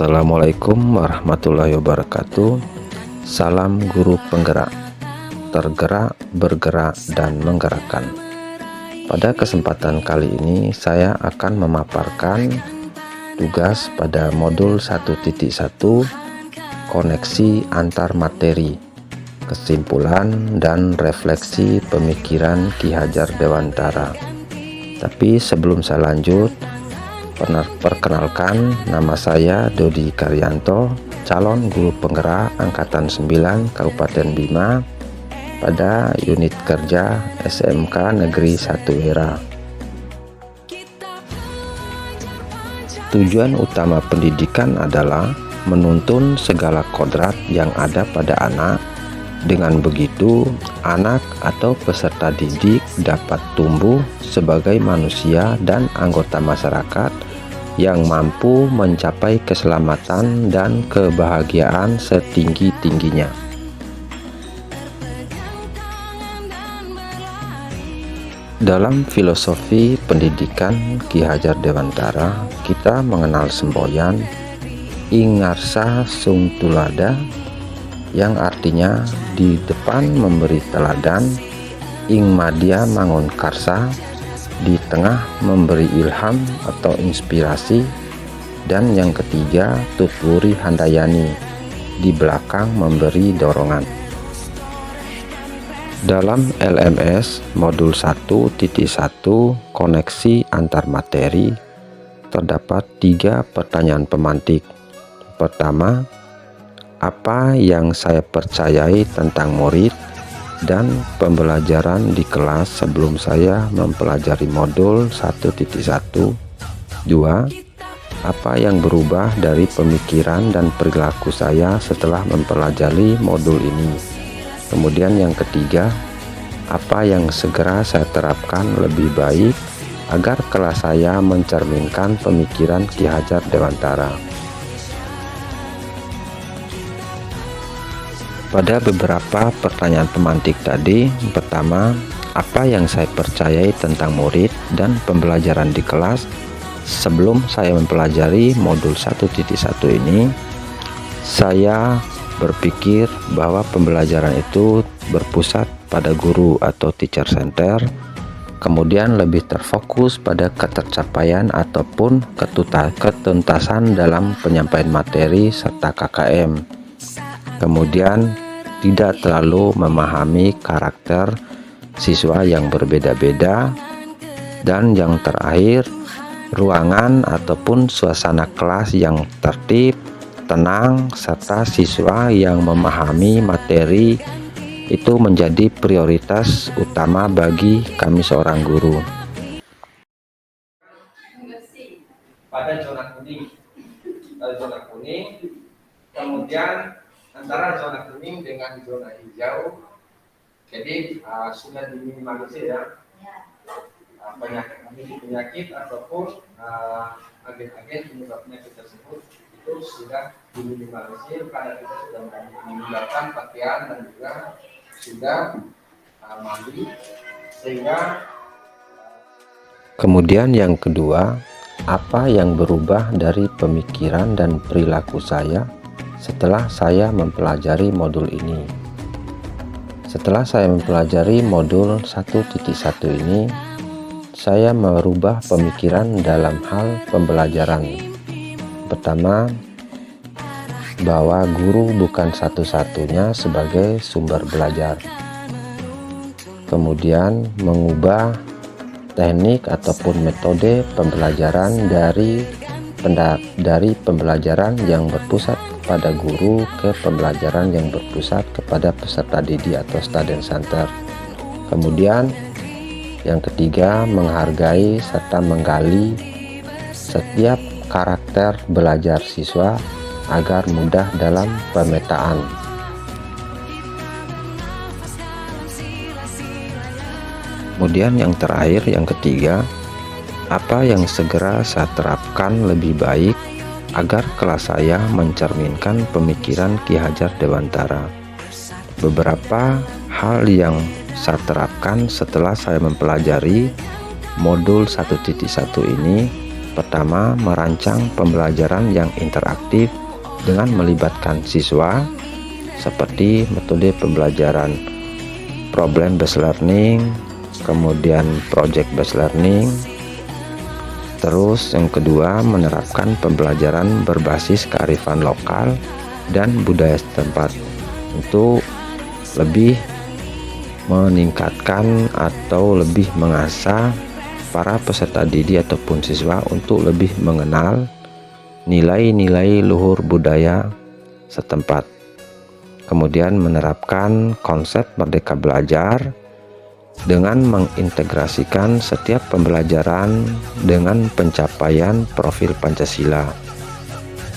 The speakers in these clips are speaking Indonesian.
Assalamualaikum warahmatullahi wabarakatuh. Salam guru penggerak, tergerak, bergerak, dan menggerakkan. Pada kesempatan kali ini saya akan memaparkan tugas pada modul 1.1 koneksi antar materi, kesimpulan dan refleksi pemikiran Ki Hajar Dewantara. Tapi sebelum saya lanjut, perkenalkan, nama saya Dodi Karyanto, calon guru penggerak Angkatan 9 Kabupaten Bima pada unit kerja SMK Negeri 1 Wera. Tujuan utama pendidikan adalah menuntun segala kodrat yang ada pada anak. Dengan begitu, anak atau peserta didik dapat tumbuh sebagai manusia dan anggota masyarakat yang mampu mencapai keselamatan dan kebahagiaan setinggi-tingginya. Dalam filosofi pendidikan Ki Hajar Dewantara, kita mengenal semboyan Ingarsa Sung Tulada, yang artinya di depan memberi teladan, ing madya mangun karsa, di tengah memberi ilham atau inspirasi, dan yang ketiga tutwuri handayani, di belakang memberi dorongan. Dalam LMS modul 1.1 koneksi antar materi terdapat 3 pertanyaan pemantik. Pertama, apa yang saya percayai tentang murid dan pembelajaran di kelas sebelum saya mempelajari modul 1.1? 2. Apa yang berubah dari pemikiran dan perilaku saya setelah mempelajari modul ini? Kemudian yang ketiga, apa yang segera saya terapkan lebih baik agar kelas saya mencerminkan pemikiran Ki Hajar Dewantara? Pada beberapa pertanyaan pemantik tadi, pertama, apa yang saya percayai tentang murid dan pembelajaran di kelas sebelum saya mempelajari modul 1.1 ini? Saya berpikir bahwa pembelajaran itu berpusat pada guru atau teacher center, kemudian lebih terfokus pada ketercapaian ataupun ketuntasan dalam penyampaian materi serta KKM. Kemudian tidak terlalu memahami karakter siswa yang berbeda-beda, dan yang terakhir, ruangan ataupun suasana kelas yang tertib, tenang, serta siswa yang memahami materi itu menjadi prioritas utama bagi kami seorang guru. Pada zona kuning, kemudian antara zona kuning dengan zona hijau, jadi sudah diminimalisir ya, penyakit ataupun agen-agen penyebab penyakit tersebut itu sudah diminimalisir karena kita sudah meninggalkan pakaian dan juga sudah mandi, sehingga kemudian yang kedua, apa yang berubah dari pemikiran dan perilaku saya setelah saya mempelajari modul ini? Setelah saya mempelajari modul 1.1 ini, saya merubah pemikiran dalam hal pembelajaran. Pertama, bahwa guru bukan satu-satunya sebagai sumber belajar. Kemudian mengubah teknik ataupun metode pembelajaran dari pembelajaran yang berpusat pada guru ke pembelajaran yang berpusat kepada peserta didik atau student center. Kemudian yang ketiga, menghargai serta menggali setiap karakter belajar siswa agar mudah dalam pemetaan. Kemudian yang terakhir, yang ketiga, apa yang segera saya terapkan lebih baik agar kelas saya mencerminkan pemikiran Ki Hajar Dewantara. Beberapa hal yang saya terapkan setelah saya mempelajari modul 1.1 ini Pertama, merancang pembelajaran yang interaktif dengan melibatkan siswa seperti metode pembelajaran problem based learning, kemudian project based learning. Terus yang kedua, menerapkan pembelajaran berbasis kearifan lokal dan budaya setempat untuk lebih meningkatkan atau lebih mengasah para peserta didik ataupun siswa untuk lebih mengenal nilai-nilai luhur budaya setempat. Kemudian menerapkan konsep merdeka belajar dengan mengintegrasikan setiap pembelajaran dengan pencapaian profil Pancasila.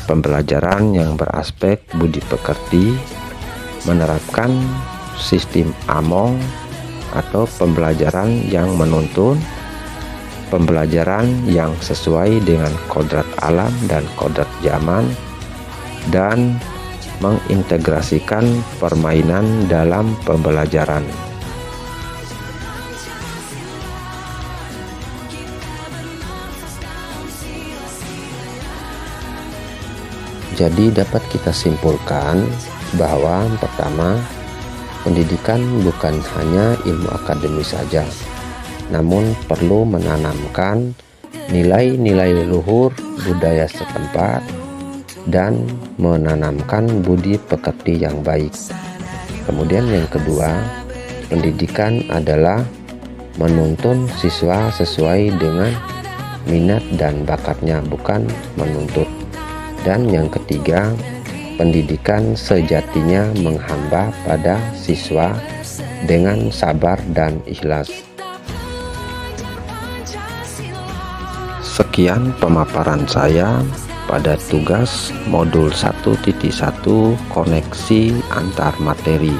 Pembelajaran yang beraspek budi pekerti, menerapkan sistem AMONG atau pembelajaran yang menuntun, pembelajaran yang sesuai dengan kodrat alam dan kodrat zaman, dan mengintegrasikan permainan dalam pembelajaran. Jadi dapat kita simpulkan bahwa pertama, pendidikan bukan hanya ilmu akademis saja, namun perlu menanamkan nilai-nilai luhur budaya setempat dan menanamkan budi pekerti yang baik. Kemudian yang kedua, pendidikan adalah menuntun siswa sesuai dengan minat dan bakatnya, bukan menuntut. Dan yang ketiga, pendidikan sejatinya menghamba pada siswa dengan sabar dan ikhlas. Sekian pemaparan saya pada tugas modul 1.1 koneksi antar materi.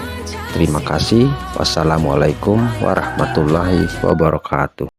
Terima kasih. Wassalamualaikum warahmatullahi wabarakatuh.